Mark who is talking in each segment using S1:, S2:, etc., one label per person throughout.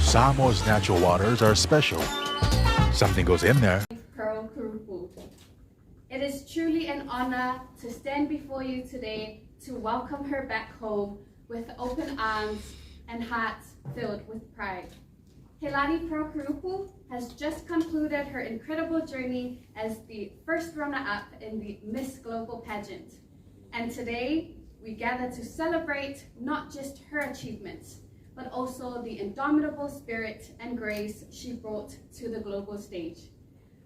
S1: Samoa's natural waters are special. Something goes in there.
S2: Kuruppu. It is truly an honor to stand before you today to welcome her back home with open arms and hearts filled with pride. Haylani Kuruppu has just concluded her incredible journey as the first runner-up in the Miss Global Pageant. And today, we gather to celebrate not just her achievements, but also the indomitable spirit and grace she brought to the global stage.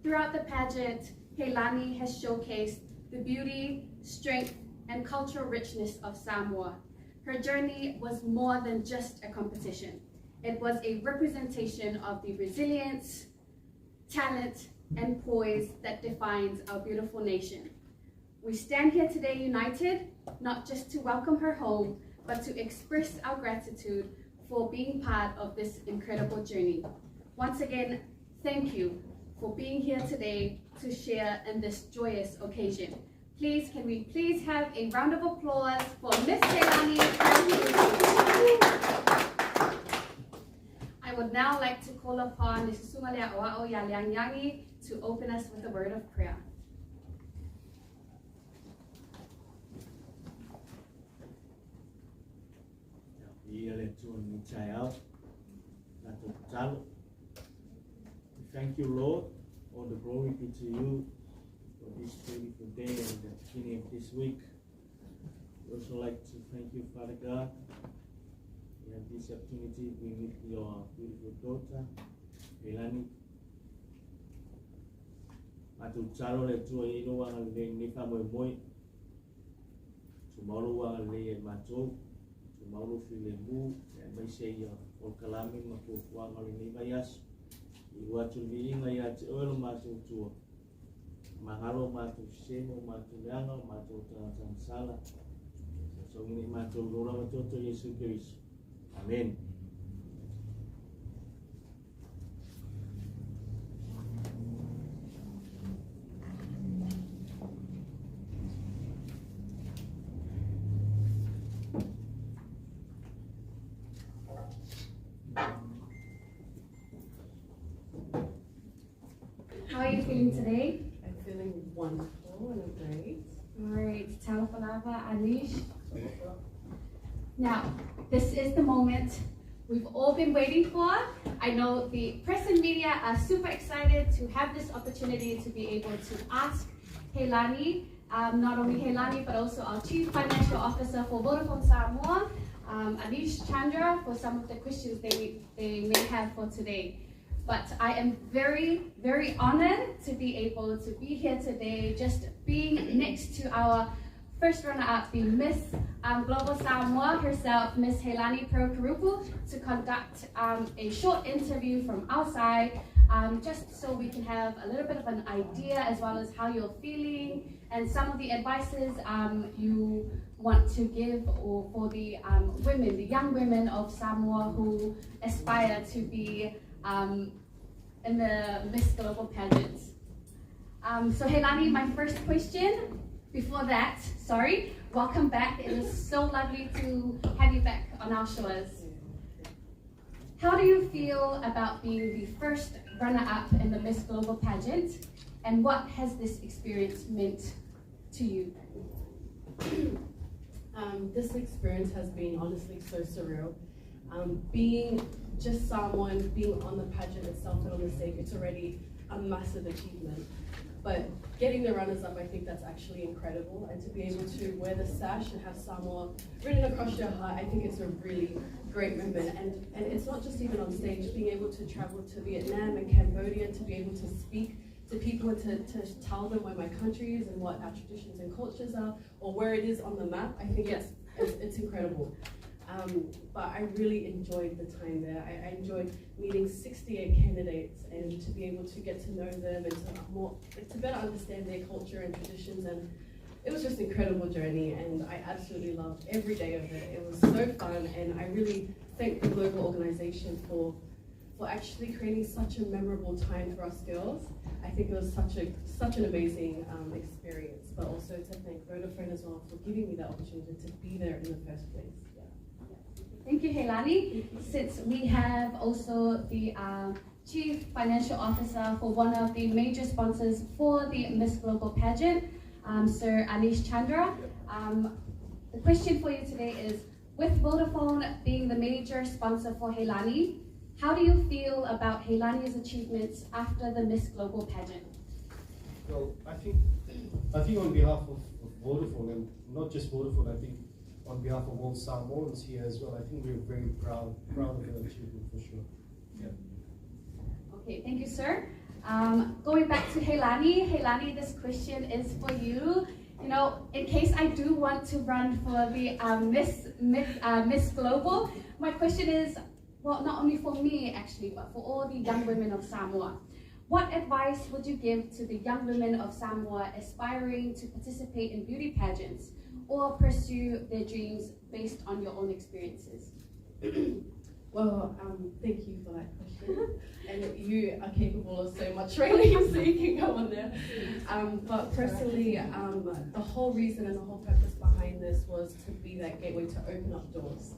S2: Throughout the pageant, Haylani has showcased the beauty, strength, and cultural richness of Samoa. Her journey was more than just a competition. It was a representation of the resilience, talent, and poise that defines our beautiful nation. We stand here today united, not just to welcome her home, but to express our gratitude for being part of this incredible journey. Once again, thank you for being here today to share in this joyous occasion. Please, can we please have a round of applause for Miss Haylani. I would now like to call upon Mrs. Sumalia Oa'o Yalianyangi to open us with a word of prayer.
S3: We thank you, Lord. All the glory be to you for this beautiful day and the beginning of this week. We also like to thank you, Father God. We have this opportunity to meet your beautiful daughter, Haylani. Matu chalo le tua ino wanga le nifa moi moi. Tomorrow wanga le mato. Tomorrow file mu. May say o kalami matu wanga le nifa yas. Iwatu miinga ya te oilo matu tua. Mahalo matu semo matu yanga matu tansala. So ini matu lora matu to Yesu Kristo. Amen.
S2: How are you feeling today?
S4: I'm feeling wonderful and great.
S2: Great. Talapalava, Anish. Now, this is the moment we've all been waiting for. I know the press and media are super excited to have this opportunity to be able to ask Haylani, not only Haylani, but also our Chief Financial Officer for Vodafone Samoa, Anish Chandra, for some of the questions they may have for today. But I am very, very honored to be able to be here today, just being next to our first runner-up, the Miss Global Samoa herself, Miss Haylani Kuruppu, to conduct a short interview from our side, just so we can have a little bit of an idea as well as how you're feeling and some of the advices you want to give or for the women, the young women of Samoa who aspire to be in the Miss Global Pageants. So Haylani, my first question, before that, sorry, welcome back. It is so lovely to have you back on our shores. How do you feel about being the first runner-up in the Miss Global Pageant, and what has this experience meant to you?
S4: This experience has been honestly so surreal. Being just someone, being on the pageant itself and on the stage, it's already a massive achievement. But getting the runners-up, I think that's actually incredible. And to be able to wear the sash and have Samoa written across your heart, I think it's a really great moment. And it's not just even on stage, being able to travel to Vietnam and Cambodia, to be able to speak to people and to tell them where my country is and what our traditions and cultures are, or where it is on the map, I think it's incredible. But I really enjoyed the time there. I enjoyed meeting 68 candidates and to be able to get to know them and to better understand their culture and traditions. And it was just an incredible journey, and I absolutely loved every day of it. It was so fun, and I really thank the global organization for actually creating such a memorable time for us girls. I think it was such an amazing experience, but also to thank Vodafone as well for giving me the opportunity to be there in the first place.
S2: Thank you, Haylani. Since we have also the Chief Financial Officer for one of the major sponsors for the Miss Global Pageant, Sir Anish Chandra. The question for you today is, with Vodafone being the major sponsor for Haylani, how do you feel about Haylani's achievements after the Miss Global Pageant?
S5: Well, I think on behalf of Vodafone, and not just Vodafone, I think on behalf of all Samoans here as well, I think we're very proud of the achievement for sure. Yeah.
S2: Okay, thank you, sir. Going back to Haylani. Haylani, this question is for you. You know, in case I do want to run for the Miss Global, my question is, well, not only for me actually, but for all the young women of Samoa. What advice would you give to the young women of Samoa aspiring to participate in beauty pageants or pursue their dreams based on your own experiences?
S4: Well, thank you for that question. And you are capable of so much training, so you can go on there. But personally, the whole reason and the whole purpose behind this was to be that gateway to open up doors.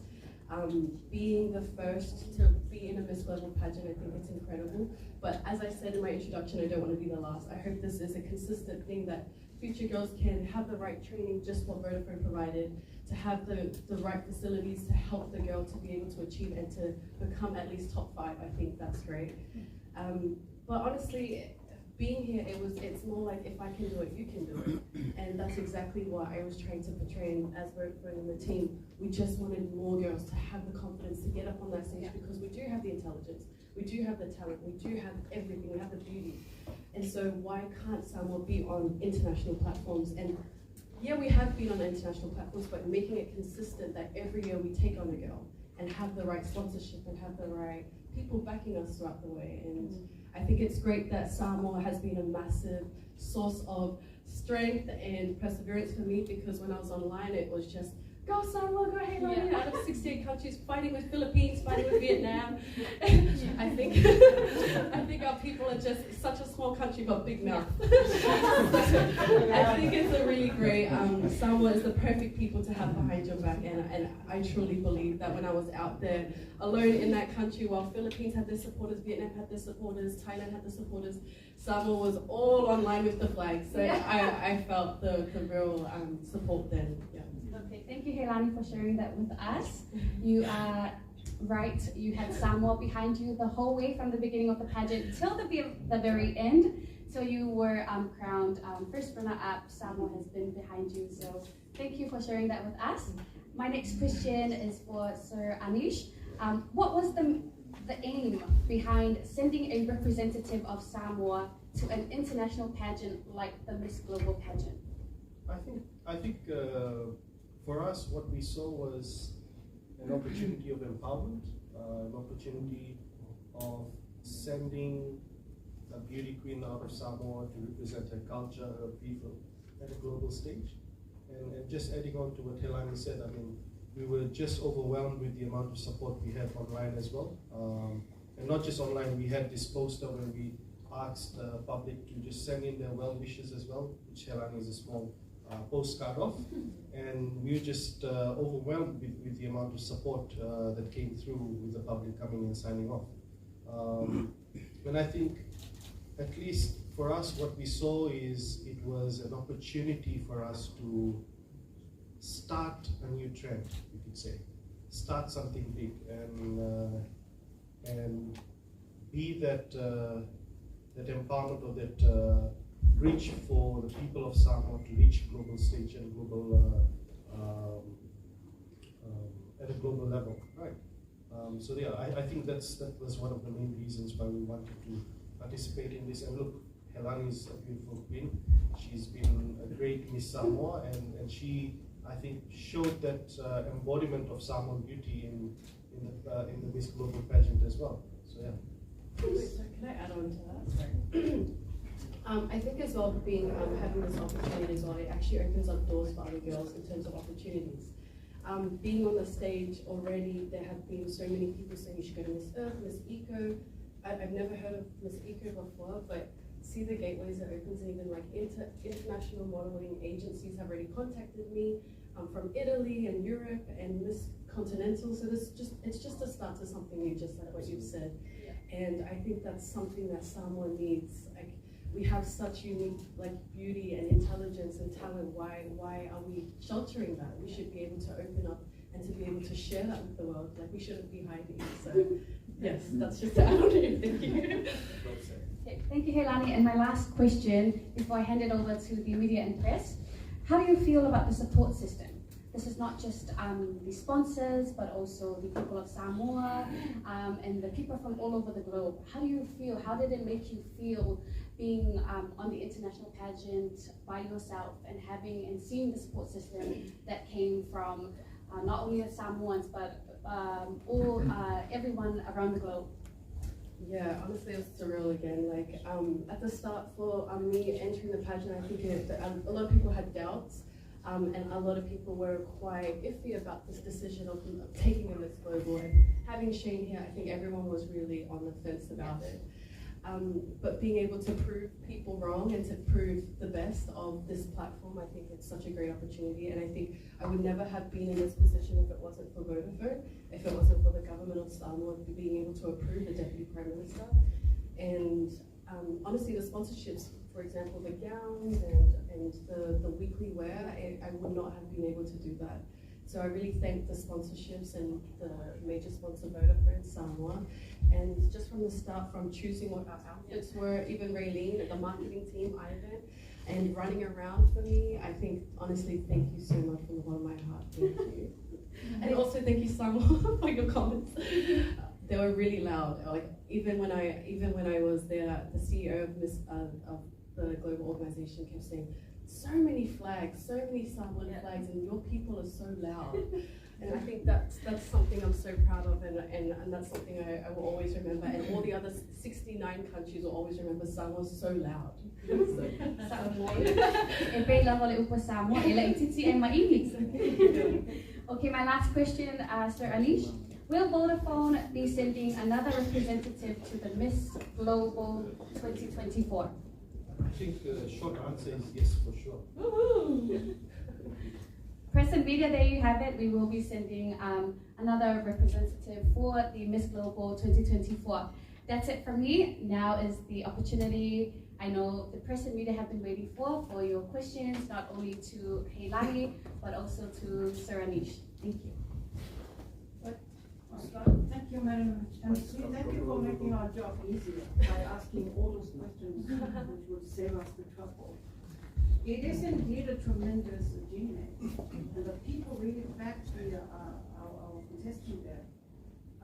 S4: Being the first to be in a Miss Global pageant, I think it's incredible. But as I said in my introduction, I don't want to be the last. I hope this is a consistent thing that future girls can have the right training, just what Vodafone provided, to have the right facilities to help the girl to be able to achieve and to become at least top 5. I think that's great. But honestly, being here, it's more like, if I can do it, you can do it. And that's exactly what I was trying to portray. And as Vodafone and the team, we just wanted more girls to have the confidence to get up on that stage, because we do have the intelligence, we do have the talent, we do have everything, we have the beauty. And so why can't Samoa be on international platforms? And yeah, we have been on international platforms, but making it consistent that every year we take on a girl and have the right sponsorship and have the right people backing us throughout the way. And I think it's great that Samoa has been a massive source of strength and perseverance for me, because when I was online, it was just, go Samoa, go Haylani, out of 68 countries, fighting with Philippines, fighting with Vietnam. I think our people are just such a small country but big mouth. I think it's a really great, Samoa is the perfect people to have behind your back, and I truly believe that when I was out there alone in that country, while Philippines had their supporters, Vietnam had their supporters, Thailand had their supporters, Samoa was all online with the flag. So I felt the real support then. Yeah.
S2: Okay, thank you, Haylani, for sharing that with us. You are right, you had Samoa behind you the whole way from the beginning of the pageant till the very end. So you were crowned first runner-up. Samoa has been behind you, so thank you for sharing that with us. My next question is for Sir Anish. What was the aim behind sending a representative of Samoa to an international pageant like the Miss Global pageant?
S5: I think for us, what we saw was an opportunity of empowerment, an opportunity of sending a beauty queen out of Samoa to represent her culture, her people at a global stage. And just adding on to what Haylani said, I mean, we were just overwhelmed with the amount of support we had online as well. And not just online, we had this poster where we asked the public to just send in their well wishes as well, which Haylani is a small postcard of, and we were just overwhelmed with the amount of support that came through with the public coming and signing off. And I think, at least for us, what we saw is it was an opportunity for us to start a new trend, you could say, start something big, and be that that empowerment or that reach for the people of Samoa to reach global stage and global at a global level, right? So yeah, I think that was one of the main reasons why we wanted to participate in this. And look, Haylani is a beautiful queen. She's been a great Miss Samoa, and she, I think, showed that embodiment of Samoan beauty in the Miss Global pageant as well. So yeah.
S4: So can I add on to that? Sorry. I think as well, having this opportunity as well, it actually opens up doors for other girls in terms of opportunities. Being on the stage already, there have been so many people saying you should go to Miss Earth, Miss Eco. I've never heard of Miss Eco before, but see the gateways it opens, and even like international modeling agencies have already contacted me from Italy and Europe and Miss Continental. So it's just a start to something new, just like what you've said. And I think that's something that Samoa needs. Like, we have such unique beauty and intelligence and talent. Why are we sheltering that? We should be able to open up and to be able to share that with the world. Like, we shouldn't be hiding. So yes, that's just I don't know. Thank you.
S2: Okay, thank you, Haylani. And my last question before I hand it over to the media and press: how do you feel about the support system? This is not just the sponsors, but also the people of Samoa and the people from all over the globe. How do you feel? How did it make you feel being on the international pageant by yourself and having and seeing the support system that came from not only the Samoans, but everyone around the globe?
S4: Yeah, honestly, it was surreal again. Like, at the start for me entering the pageant, I think a lot of people had doubts. And a lot of people were quite iffy about this decision of taking a Miss Global. And having Shane here, I think everyone was really on the fence about it. But being able to prove people wrong and to prove the best of this platform, I think it's such a great opportunity. And I think I would never have been in this position if it wasn't for Vodafone, if it wasn't for the government of Samoa being able to approve the Deputy Prime Minister. And honestly, the sponsorships, for example, the gowns and the weekly wear, I would not have been able to do that. So I really thank the sponsorships and the major sponsor Vodafone Samoa. And just from the start, from choosing what our outfits were, even Raylene, the marketing team, Ivan, and running around for me, I think, honestly, thank you so much from the bottom of my heart. Thank you. And also thank you, Samoa, for your comments. They were really loud. Like, even when I was there, the CEO of the global organization kept saying, so many flags, so many Samoan flags, and your people are so loud. And I think that's something I'm so proud of, and that's something I will always remember. And all the other 69 countries will always remember Samoa's so loud.
S2: Okay, my last question, Sir Anish. Will Vodafone be sending another representative to the Miss Global 2024?
S5: I think the short answer is yes, for sure.
S2: Press and media, there you have it. We will be sending another representative for the Miss Global 2024. That's it from me. Now is the opportunity I know the press and media have been waiting for your questions, not only to Haylani, but also to Sir Anish. Thank you.
S6: Thank you, Madam MC. Thank you for making our job easier by asking all those questions which would save us the trouble. It is indeed a tremendous achievement, and the people really backed our contestant there.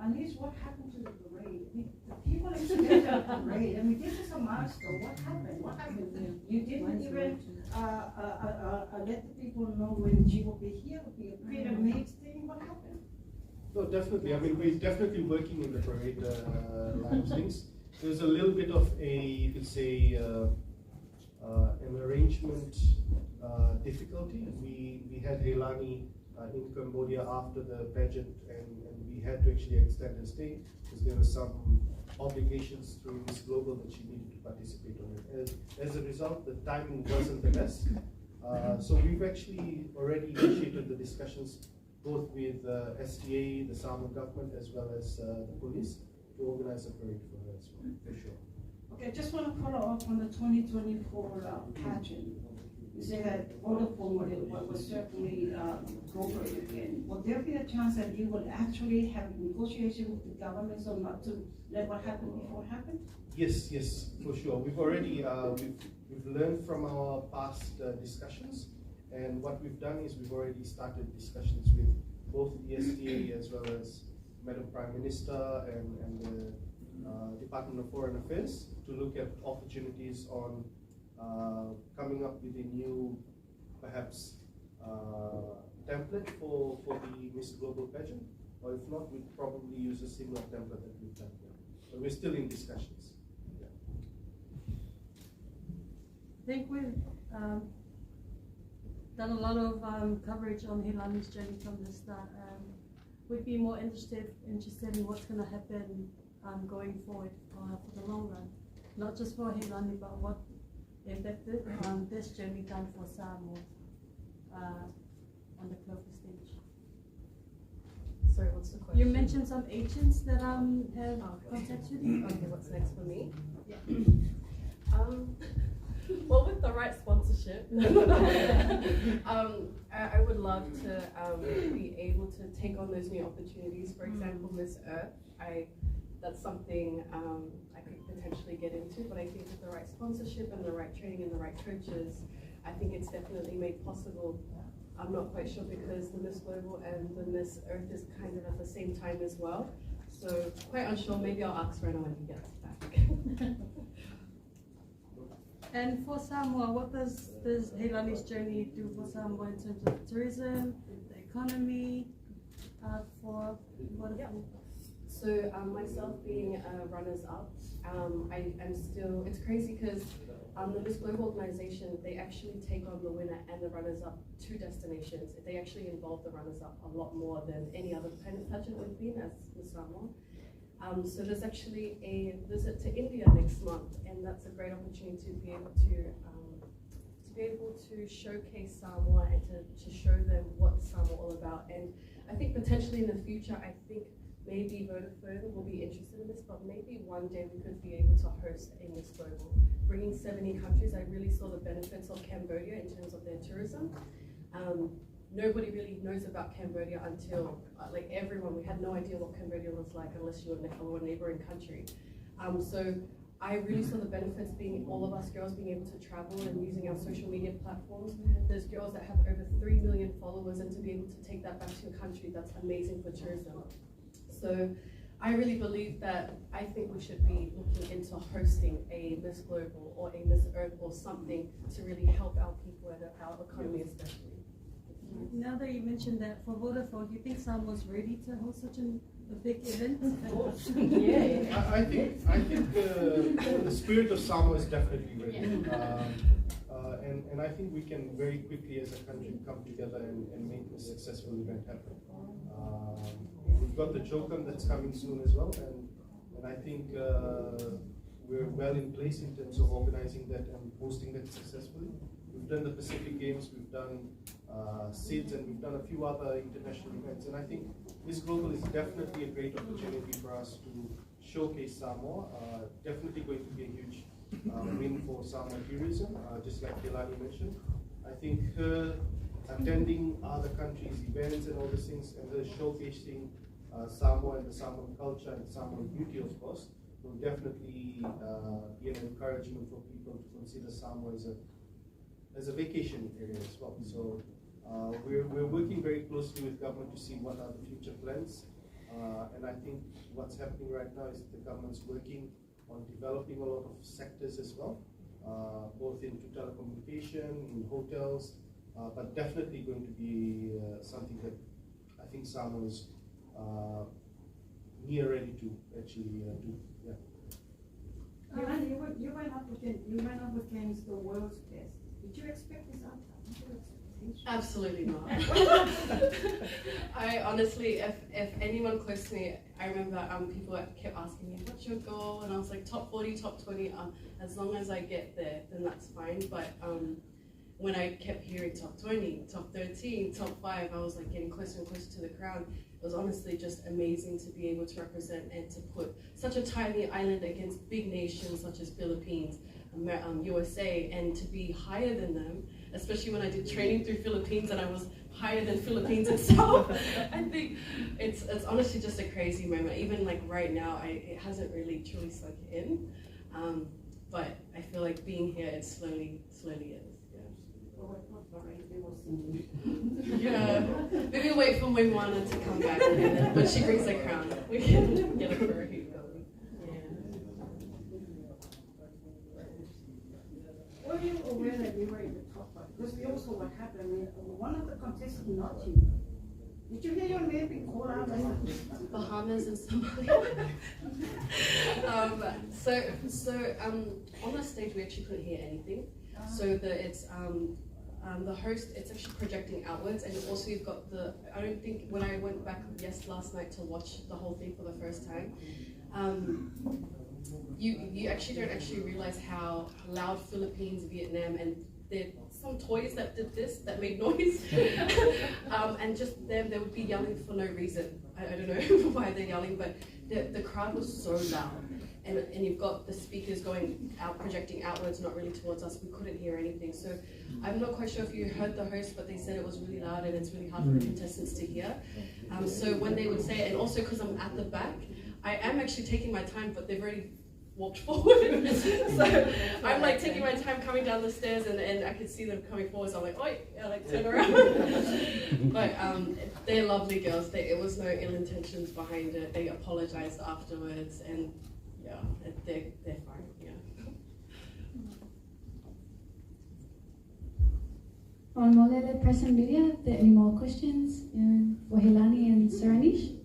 S6: Anish, what happened to the parade? The people expected a parade. I mean, this is a milestone. What happened? What happened? You didn't even let the people know when she will be here. Will be a great amazing thing. What happened?
S5: No, definitely. I mean, we're definitely working in the parade line of things. There's a little bit of you could say, an arrangement difficulty. We had Haylani in Cambodia after the pageant, and we had to actually extend her stay because there were some obligations through Miss Global that she needed to participate on it. As a result, the timing wasn't the best. So we've actually already initiated the discussions both with STA, the Samoan government, as well as the police to organize a parade for her as well, for sure.
S6: Okay, I just want to follow up on the 2024 pageant. You say that Vodafone will certainly cooperate again. Will there be a chance that you will actually have negotiation with the government so not to let what happened before happen?
S5: Yes, for sure. We've already we've learned from our past discussions, and what we've done is we've already started discussions with both the STA as well as Madam Prime Minister and the Department of Foreign Affairs to look at opportunities on coming up with a new, perhaps, template for the Miss Global pageant, or if not, we'd probably use a similar template that we've done here. But we're still in discussions. Yeah.
S7: I think we've done a lot of coverage on Haylani's journey from the start. We'd be more interested in what's going to happen going forward for the long run, not just for Haylani, but what impact this journey done for Samoa on the club.
S4: What's the question?
S7: You mentioned some agents that have contacted you.
S4: Okay, what's next for me? Well, with the right sponsorship, I would love to be able to take on those new opportunities. For example, Miss Earth, that's something I could potentially get into, but I think with the right sponsorship and the right training and the right coaches, I think it's definitely made possible. I'm not quite sure because the Miss Global and the Miss Earth is kind of at the same time as well. So quite unsure, maybe I'll ask Rena when he gets back.
S7: And for Samoa, what does this Haylani's journey do for Samoa in terms of tourism, the economy, for what?
S4: Yeah. So myself being a runners-up, I am still, it's crazy because the Miss Global organization, they actually take on the winner and the runners-up to destinations. They actually involve the runners-up a lot more than any other pageant we've been as Miss Samoa. So there's actually a visit to India next month, and that's a great opportunity to be able to showcase Samoa and to show them what Samoa all about. And I think potentially in the future, I think maybe Vodafone will be interested in this, but maybe one day we could be able to host a Miss Global. Bringing 70 countries, I really saw the benefits of Cambodia in terms of their tourism. Nobody really knows about Cambodia until, like everyone, we had no idea what Cambodia was like unless you were a neighboring country. So I really saw the benefits being all of us girls being able to travel and using our social media platforms. There's girls that have over 3 million followers, and to be able to take that back to your country, that's amazing for tourism. So I really believe that I think we should be looking into hosting a Miss Global or a Miss Earth or something to really help our people and our economy especially.
S7: Now that you mentioned that, for Vodafone, do you think Samoa's ready to host such a big event?
S4: Yeah.
S5: I think the spirit of Samoa is definitely ready. And I think we can very quickly as a country come together and make a successful event happen. We've got the Jokum that's coming soon as well, and I think we're well in place in terms of organizing that and hosting that successfully. We've done the Pacific Games, we've done SIDS, and we've done a few other international events. And I think Miss Global is definitely a great opportunity for us to showcase Samoa. Definitely going to be a huge win for Samoa tourism, just like Haylani mentioned. I think her attending other countries' events and all these things, and her showcasing Samoa and the Samoan culture and Samoan beauty, of course, will definitely be an encouragement for people to consider Samoa as a vacation area as well. So we're working very closely with government to see what are the future plans. And I think what's happening right now is the government's working on developing a lot of sectors as well, both into telecommunication, in hotels, but definitely going to be something that I think Samoa is near ready to actually do. Yeah.
S6: You went up against the world's best. Did you expect this outcome?
S4: Absolutely not. I honestly, if anyone close to me, I remember people kept asking me, what's your goal? And I was like, top 40, top 20, as long as I get there, then that's fine. But when I kept hearing top 20, top 13, top 5, I was like getting closer and closer to the crown. It was honestly just amazing to be able to represent and to put such a tiny island against big nations such as Philippines, USA, and to be higher than them, especially when I did training through Philippines and I was higher than Philippines itself. I think it's honestly just a crazy moment. Even like right now, it hasn't really truly sunk in, but I feel like being here, it slowly is. Yeah, maybe wait for my Moana to come back, and then when she brings the crown, we can get a furry.
S6: Were you aware that you were in the top five? Because we also what happened, I mean, one of the contestants not you. Did you hear your name being called out?
S4: Bahamas and Somalia. On the stage we actually couldn't hear anything. So the host, it's actually projecting outwards, and also you've got I don't think when I went back last night to watch the whole thing for the first time, you actually don't realize how loud Philippines, Vietnam, and their some toys that did this, that made noise. And just them, they would be yelling for no reason. I don't know why they're yelling, but the crowd was so loud. And you've got the speakers going out, projecting outwards, not really towards us. We couldn't hear anything. So I'm not quite sure if you heard the host, but they said it was really loud and it's really hard for the contestants to hear. So when they would say it, and also because I'm at the back, I am actually taking my time, but they've already walked forward. So I'm like taking my time coming down the stairs, and I could see them coming forward. So I'm like, oi, I like turn around. But they're lovely girls. It was no ill intentions behind it. They apologized afterwards, and yeah, they're fine. Yeah.
S2: On Molele Press and Media, are there any more questions for Haylani and Saranish?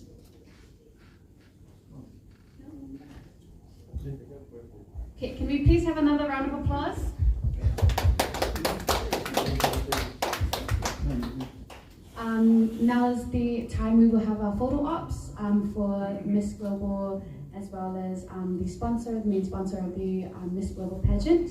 S2: Okay, can we please have another round of applause? Now is the time we will have our photo ops for Miss Global, as well as the sponsor, the main sponsor of the Miss Global pageant.